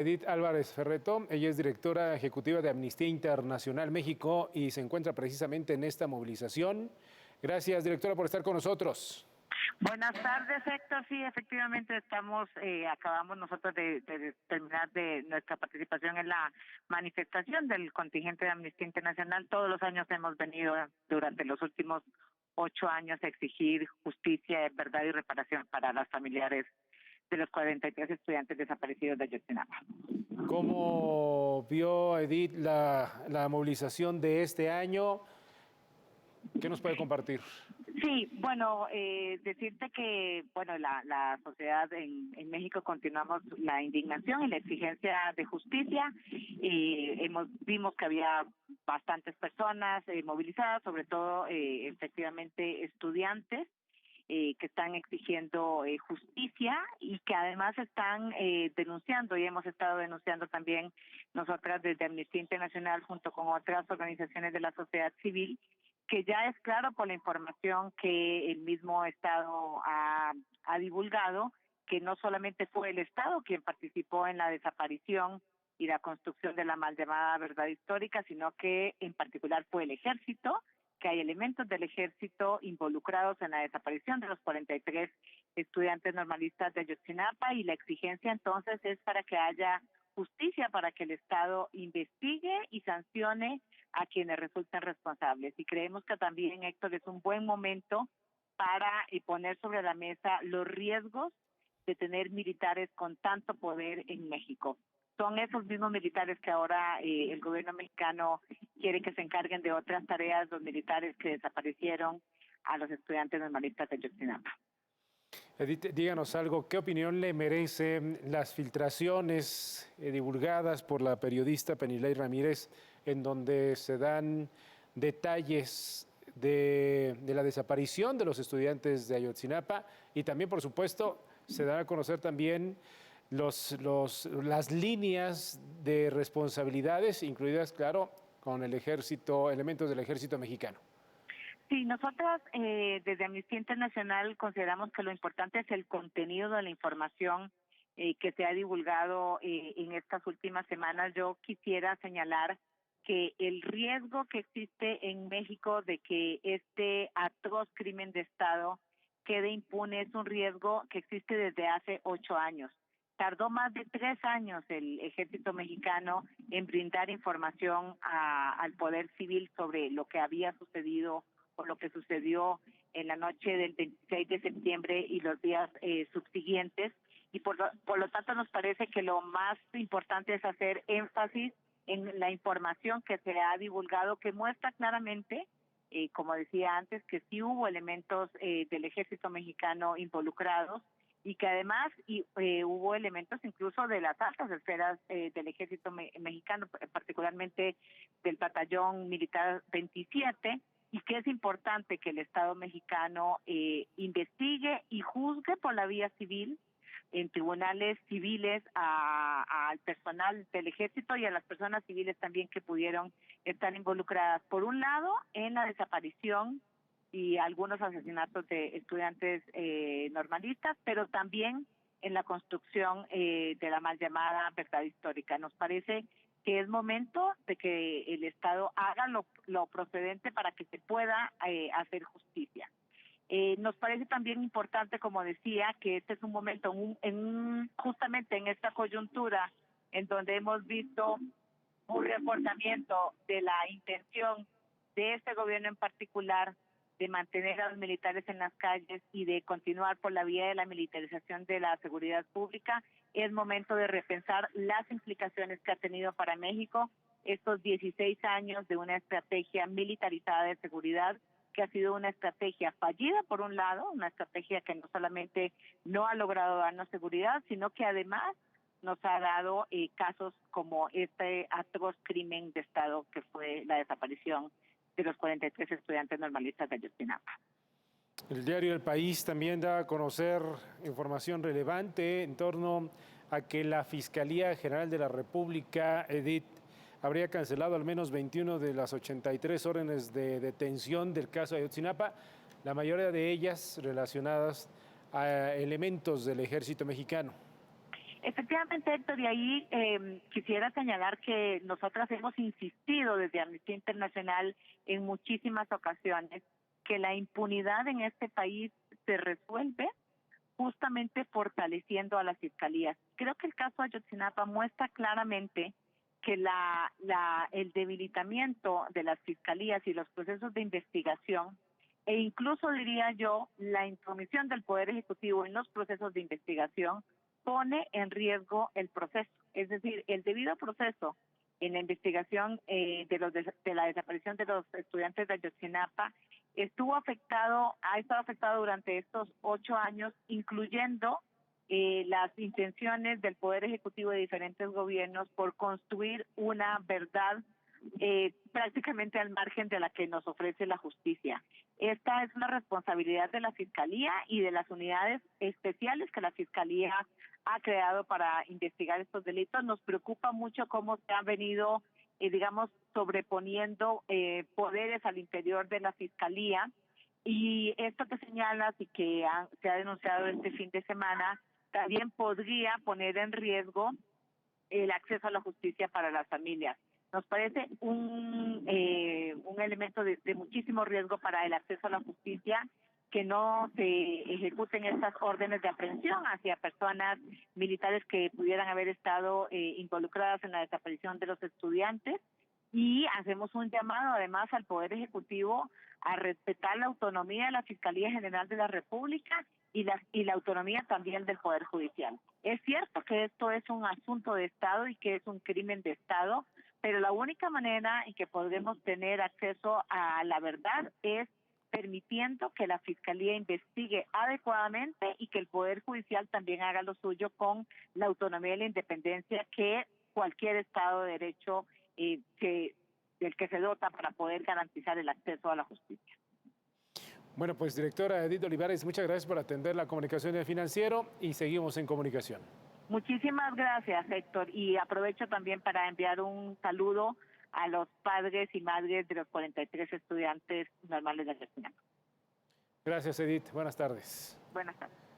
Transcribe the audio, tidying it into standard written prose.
Edith Álvarez Ferretó, ella es directora ejecutiva de Amnistía Internacional México y se encuentra precisamente en esta movilización. Gracias, directora, por estar con nosotros. Buenas tardes, Héctor. Sí, efectivamente acabamos nosotros de terminar de nuestra participación en la manifestación del contingente de Amnistía Internacional. Todos los años hemos venido durante los últimos 8 años a exigir justicia, verdad y reparación para las familiares de los 43 estudiantes desaparecidos de Ayotzinapa. ¿Cómo vio, Edith, la movilización de este año? ¿Qué nos puede compartir? Sí, bueno, decirte que bueno, la sociedad en México continuamos la indignación y la exigencia de justicia. Vimos que había bastantes personas movilizadas, sobre todo efectivamente estudiantes que están exigiendo justicia y que además están denunciando, y hemos estado denunciando también nosotras desde Amnistía Internacional junto con otras organizaciones de la sociedad civil, que ya es claro por la información que el mismo Estado ha divulgado, que no solamente fue el Estado quien participó en la desaparición y la construcción de la mal llamada verdad histórica, sino que en particular fue el Ejército, que hay elementos del Ejército involucrados en la desaparición de los 43 estudiantes normalistas de Ayotzinapa, y la exigencia entonces es para que haya justicia, para que el Estado investigue y sancione a quienes resulten responsables. Y creemos que también, Héctor, es un buen momento para poner sobre la mesa los riesgos de tener militares con tanto poder en México. Son esos mismos militares que ahora el gobierno mexicano quiere que se encarguen de otras tareas, los militares que desaparecieron a los estudiantes normalistas de Ayotzinapa. Edith, díganos algo, ¿qué opinión le merecen las filtraciones divulgadas por la periodista Penilei Ramírez, en donde se dan detalles de la desaparición de los estudiantes de Ayotzinapa y también, por supuesto, se dan a conocer también las líneas de responsabilidades, incluidas, claro, con el ejército, elementos del ejército mexicano? Sí, nosotros desde Amnistía Internacional consideramos que lo importante es el contenido de la información que se ha divulgado en estas últimas semanas. Yo quisiera señalar que el riesgo que existe en México de que este atroz crimen de Estado quede impune es un riesgo que existe desde hace 8 años. Tardó más de 3 años el ejército mexicano en brindar información al poder civil sobre lo que había sucedido o lo que sucedió en la noche del 26 de septiembre y los días subsiguientes, y por lo tanto nos parece que lo más importante es hacer énfasis en la información que se ha divulgado, que muestra claramente, como decía antes, que sí hubo elementos del ejército mexicano involucrados, y que además hubo elementos incluso de las altas esferas del ejército mexicano, particularmente del batallón militar 27, y que es importante que el Estado mexicano investigue y juzgue por la vía civil en tribunales civiles al personal del ejército y a las personas civiles también que pudieron estar involucradas, por un lado, en la desaparición y algunos asesinatos de estudiantes normalistas, pero también en la construcción de la mal llamada verdad histórica. Nos parece que es momento de que el Estado haga lo procedente para que se pueda hacer justicia. Nos parece también importante, como decía, que este es un momento, justamente en esta coyuntura, en donde hemos visto un reforzamiento de la intención de este gobierno en particular de mantener a los militares en las calles y de continuar por la vía de la militarización de la seguridad pública. Es momento de repensar las implicaciones que ha tenido para México estos 16 años de una estrategia militarizada de seguridad, que ha sido una estrategia fallida, por un lado, una estrategia que no solamente no ha logrado darnos seguridad, sino que además nos ha dado casos como este atroz crimen de Estado que fue la desaparición de los 43 estudiantes normalistas de Ayotzinapa. El diario El País también da a conocer información relevante en torno a que la Fiscalía General de la República, Edith, habría cancelado al menos 21 de las 83 órdenes de detención del caso Ayotzinapa, la mayoría de ellas relacionadas a elementos del ejército mexicano. Efectivamente, Héctor, y ahí quisiera señalar que nosotras hemos insistido desde Amnistía Internacional en muchísimas ocasiones que la impunidad en este país se resuelve justamente fortaleciendo a las fiscalías. Creo que el caso Ayotzinapa muestra claramente que el debilitamiento de las fiscalías y los procesos de investigación, e incluso diría yo, la intromisión del Poder Ejecutivo en los procesos de investigación, pone en riesgo el proceso. Es decir, el debido proceso en la investigación de la desaparición de los estudiantes de Ayotzinapa ha estado afectado durante estos 8 años, incluyendo las intenciones del Poder Ejecutivo de diferentes gobiernos por construir una verdad prácticamente al margen de la que nos ofrece la justicia. Esta es una responsabilidad de la Fiscalía y de las unidades especiales que la Fiscalía ha creado para investigar estos delitos. Nos preocupa mucho cómo se han venido, sobreponiendo poderes al interior de la Fiscalía. Y esto que señalas y que se ha denunciado este fin de semana también podría poner en riesgo el acceso a la justicia para las familias. Nos parece un elemento de muchísimo riesgo para el acceso a la justicia que no se ejecuten estas órdenes de aprehensión hacia personas militares que pudieran haber estado involucradas en la desaparición de los estudiantes. Y hacemos un llamado además al Poder Ejecutivo a respetar la autonomía de la Fiscalía General de la República y la autonomía también del Poder Judicial. Es cierto que esto es un asunto de Estado y que es un crimen de Estado, pero la única manera en que podremos tener acceso a la verdad es permitiendo que la Fiscalía investigue adecuadamente y que el Poder Judicial también haga lo suyo con la autonomía y la independencia que cualquier Estado de Derecho del que se dota para poder garantizar el acceso a la justicia. Bueno, pues directora Edith Olivares, muchas gracias por atender la comunicación del Financiero y seguimos en comunicación. Muchísimas gracias, Héctor, y aprovecho también para enviar un saludo a los padres y madres de los 43 estudiantes normales de Ayotzinapa. Gracias, Edith. Buenas tardes. Buenas tardes.